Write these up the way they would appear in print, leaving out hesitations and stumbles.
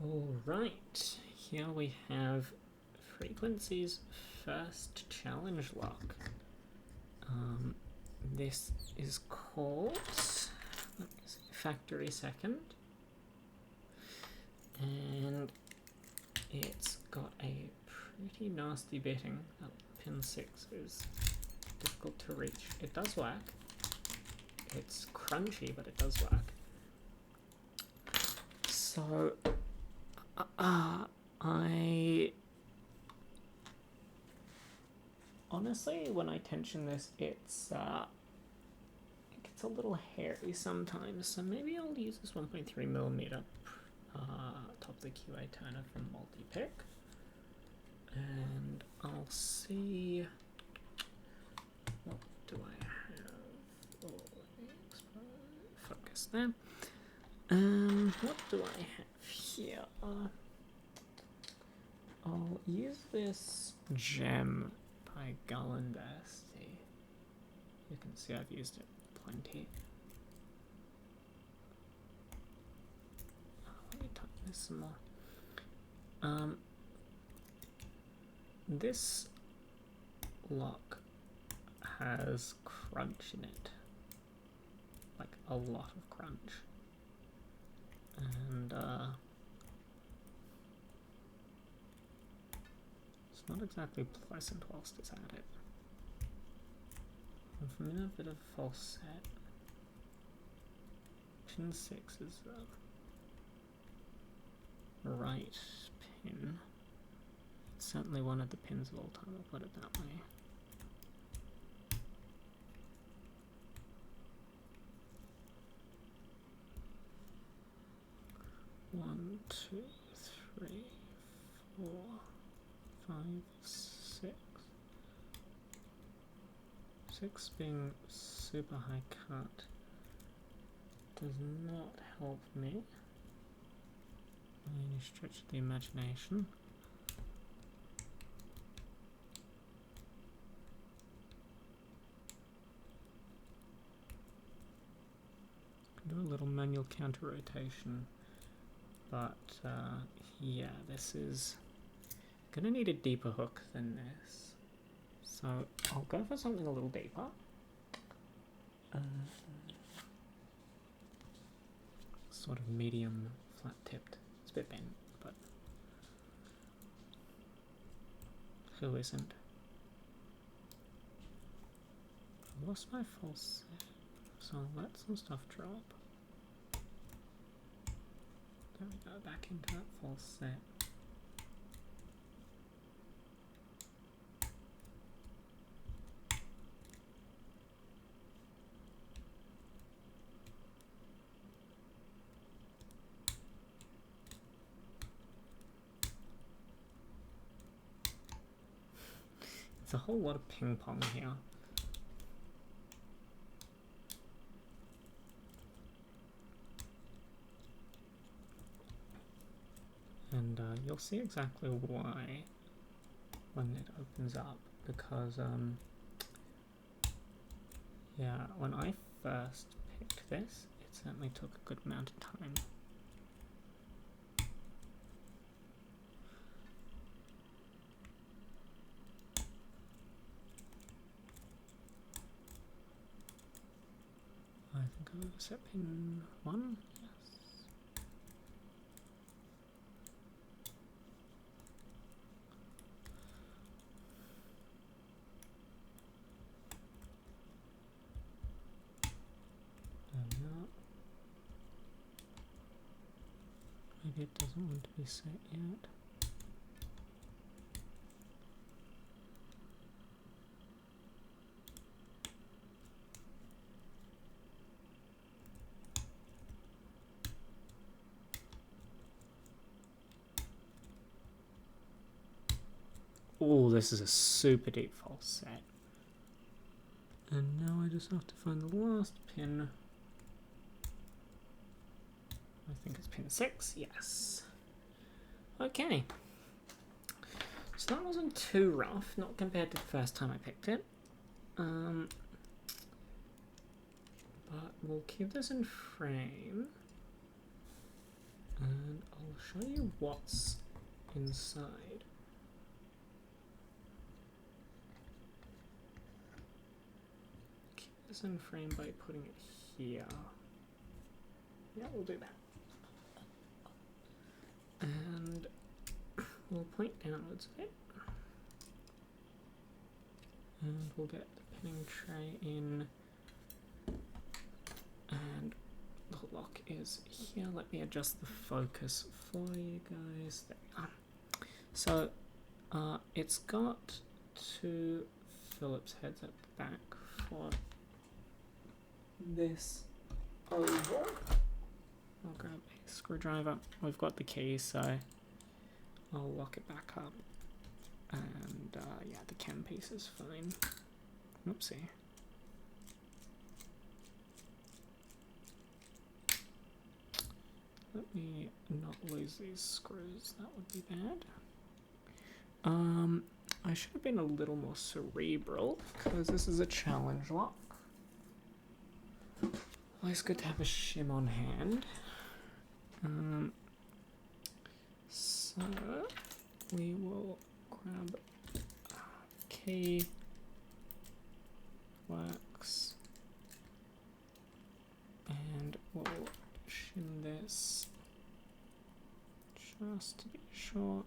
Alright, here we have Frequency's first challenge lock. This is called Factory Second, and it's got a pretty nasty bitting. Pin 6 is difficult to reach. It does work. It's crunchy, but it does work. So, I honestly, when I tension this, it gets a little hairy sometimes. So maybe I'll use this 1.3mm top of the QA turner from Multipick, and I'll see what do I have. Oh, focus there. What do I have here? I'll use this gem by Gallenbersti. You can see I've used it plenty. Let me type this some more. This lock has crunch in it, like a lot of crunch, and it's not exactly pleasant whilst it's at it. I'm in a bit of a false set. Pin 6 is the right pin. It's certainly one of the pins of all time, I'll put it that way. One, two, three, 4, 5, 6. 6 being super high cut does not help me. Any stretch of the imagination. Do a little manual counter rotation, but yeah, this is gonna need a deeper hook than this. So I'll go for something a little deeper. Sort of medium flat tipped. It's a bit bent, but who isn't? I lost my false set, so I'll let some stuff drop. There we go, back into that false set. It's a whole lot of ping pong here. And you'll see exactly why when it opens up, because yeah, when I first picked this, it certainly took a good amount of time. I think I'm going to set pin 1. Maybe it doesn't want to be set yet. Oh, this is a super deep false set. And now I just have to find the last pin. I think it's pin 6, yes. Okay. So that wasn't too rough, not compared to the first time I picked it. But we'll keep this in frame. And I'll show you what's inside. Keep this in frame by putting it here. Yeah, we'll do that. And we'll point downwards a bit. And we'll get the pinning tray in. And the lock is here. Let me adjust the focus for you guys. There we are. So it's got two Phillips heads at the back for this oval. I'll grab a screwdriver. We've got the key, so I'll lock it back up. And yeah, the cam piece is fine. Oopsie. Let me not lose these screws, that would be bad. I should have been a little more cerebral, because this is a challenge lock. Always good to have a shim on hand. So we will grab key, wax, and we'll shim this just to be sure.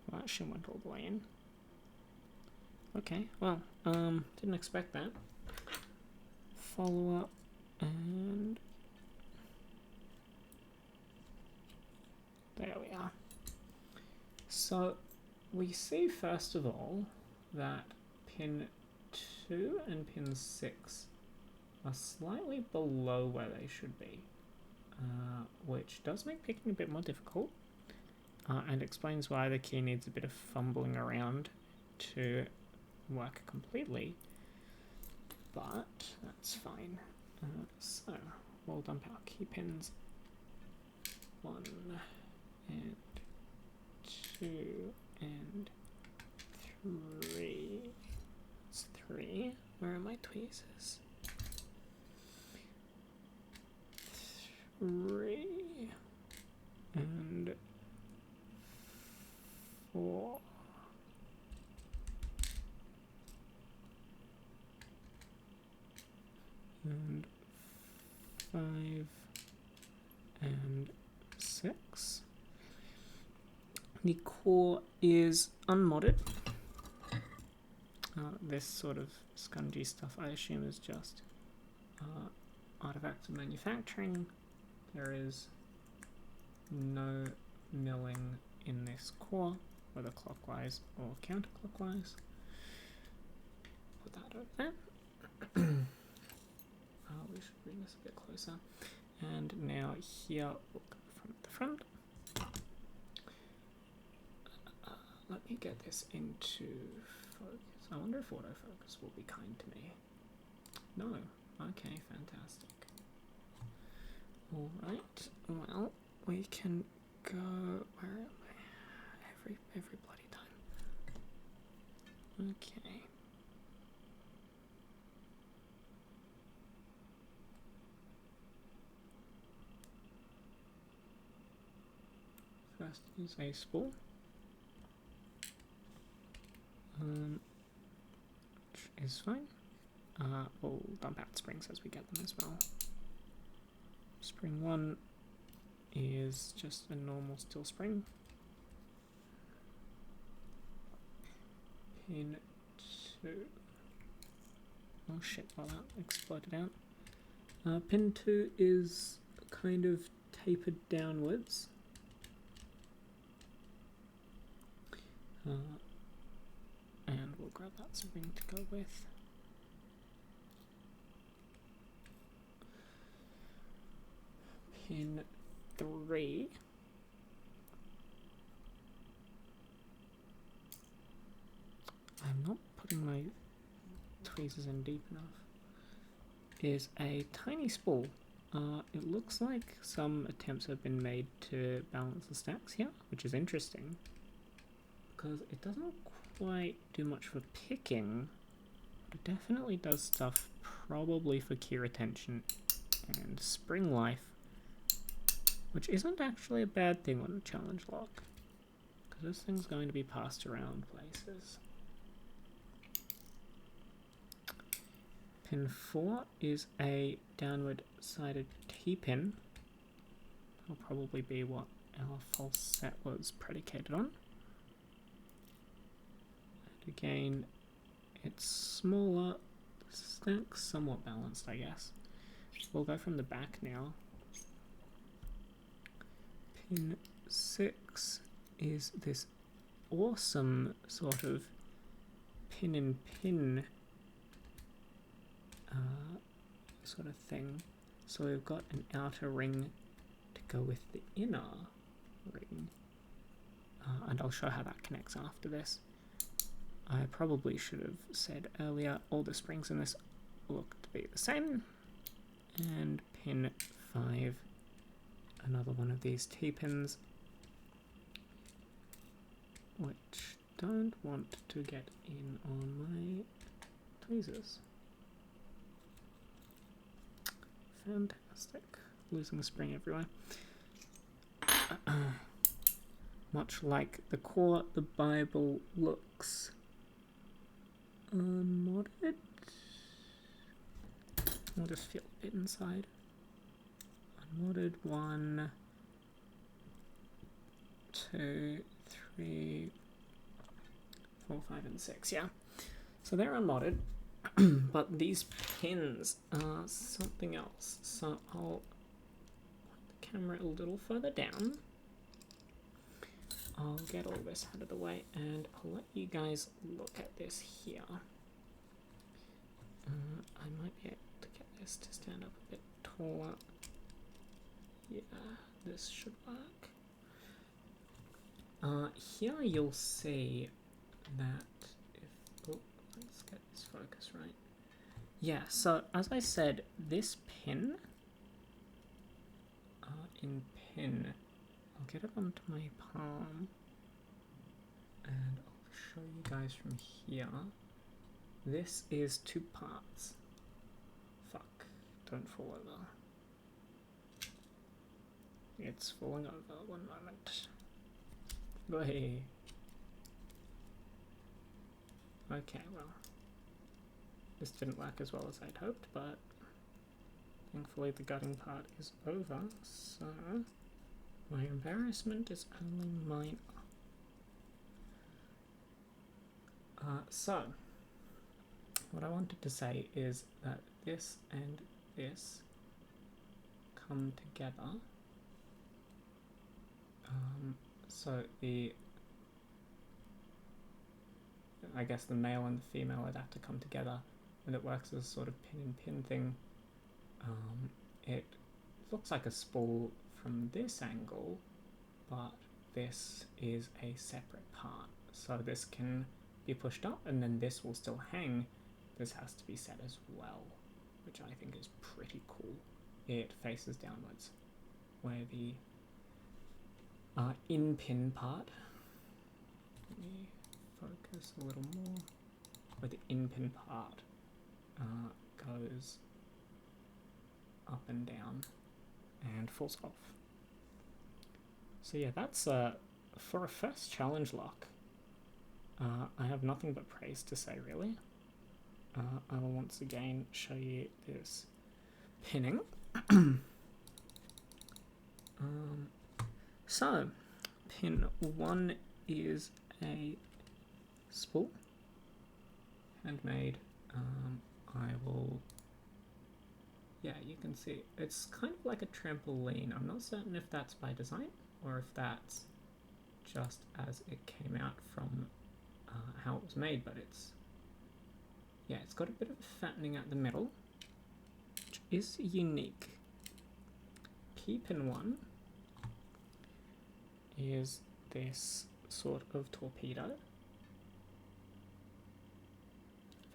Well, that shim went all the way in. Okay, well, didn't expect that. Follow up and there we are. So we see first of all that pin 2 and pin 6 are slightly below where they should be, which does make picking a bit more difficult, and explains why the key needs a bit of fumbling around to work completely, but that's fine. So we'll dump our key pins 1 and 2 and 3. It's 3. Where are my tweezers? 3 and 4. And 5 and 6. The core is unmodded. This sort of scungy stuff I assume is just artifacts of manufacturing. There is no milling in this core, whether clockwise or counterclockwise. Put that over there. We should bring this a bit closer. And now here, we'll go from the front. Let me get this into focus. I wonder if autofocus will be kind to me. No. Okay, fantastic. Alright, well, we can go... Where am I? Every bloody time. Okay. First is a spool. Which is fine. We'll dump out springs as we get them as well. Spring 1 is just a normal steel spring. Pin 2. Oh shit, well that exploded out. Pin 2 is kind of tapered downwards. And we'll grab that spring to go with. Pin 3. I'm not putting my tweezers in deep enough. Is a tiny spool. It looks like some attempts have been made to balance the stacks here, which is interesting, because it doesn't quite do much for picking, but it definitely does stuff probably for key retention and spring life, which isn't actually a bad thing on a challenge lock, because this thing's going to be passed around places. Pin 4 is a downward sided T-pin. That'll probably be what our false set was predicated on. And again, it's smaller, stack's somewhat balanced, I guess. We'll go from the back now. Pin 6 is this awesome sort of pin-in-pin sort of thing. So we've got an outer ring to go with the inner ring, and I'll show how that connects after this. I probably should have said earlier, all the springs in this look to be the same. And pin 5, another one of these T-pins, which don't want to get in on my tweezers. Fantastic. Losing a spring everywhere. Much like the core, the Bible looks unmodded. I'll just feel it inside. Unmodded 1, 2, 3, 4, 5, and 6. Yeah. So they're unmodded. But these pins are something else. So I'll put the camera a little further down. I'll get all this out of the way and I'll let you guys look at this here. I might be able to get this to stand up a bit taller. Yeah, this should work. Here you'll see that let's get this focus right. Yeah, so as I said, this pin, in pin, I'll get it onto my palm, and I'll show you guys from here. This is 2 parts. Fuck, don't fall over. It's falling over, one moment. Go ahead. Okay, well, this didn't work as well as I'd hoped, but thankfully the gutting part is over, so my embarrassment is only minor. So, what I wanted to say is that this and this come together. So I guess the male and the female would have to come together, and it works as a sort of pin-in-pin thing. It looks like a spool from this angle, but this is a separate part. So this can be pushed up, and then this will still hang. This has to be set as well, which I think is pretty cool. It faces downwards, where the in-pin part, let me focus a little more, where the in-pin part goes up and down and falls off. So yeah, that's for a first challenge lock. I have nothing but praise to say, really. I will once again show you this pinning. So, pin 1 is a spool, handmade. I will, yeah, you can see it's kind of like a trampoline. I'm not certain if that's by design or if that's just as it came out from how it was made, but it's, yeah, it's got a bit of fattening at the middle, which is unique. Key pin 1 is this sort of torpedo.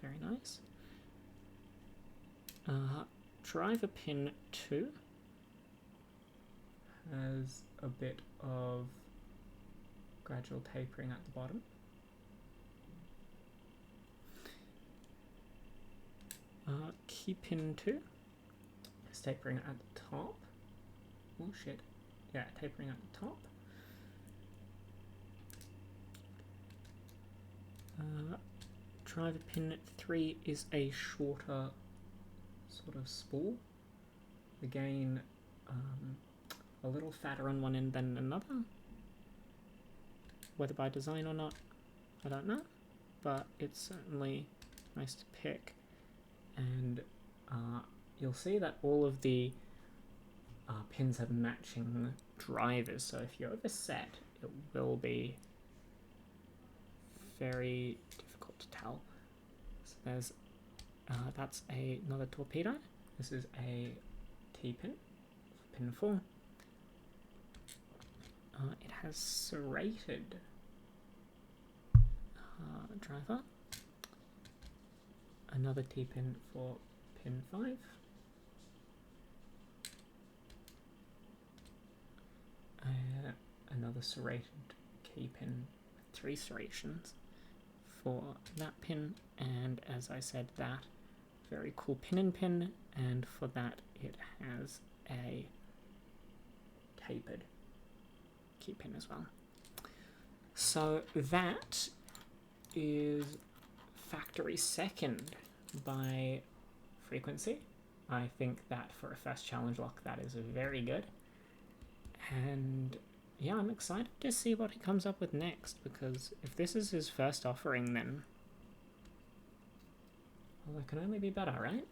Very nice. Driver pin 2 has a bit of gradual tapering at the bottom. Key pin 2 is tapering at the top. Oh shit. Yeah, tapering at the top. Driver pin 3 is a shorter sort of spool. Again, a little fatter on one end than another. Whether by design or not, I don't know, but it's certainly nice to pick. And you'll see that all of the pins have matching drivers, so if you're overset, it will be very difficult to tell. So there's that's another torpedo. This is a T-pin, pin 4. It has serrated driver. Another T-pin for pin 5. Another serrated key pin with 3 serrations for that pin, and as I said, that very cool pin, and for that it has a tapered key pin as well. So that is factory second by frequency. I think that for a first challenge lock, that is very good. And yeah, I'm excited to see what he comes up with next, because if this is his first offering, then well, it can only be better, right?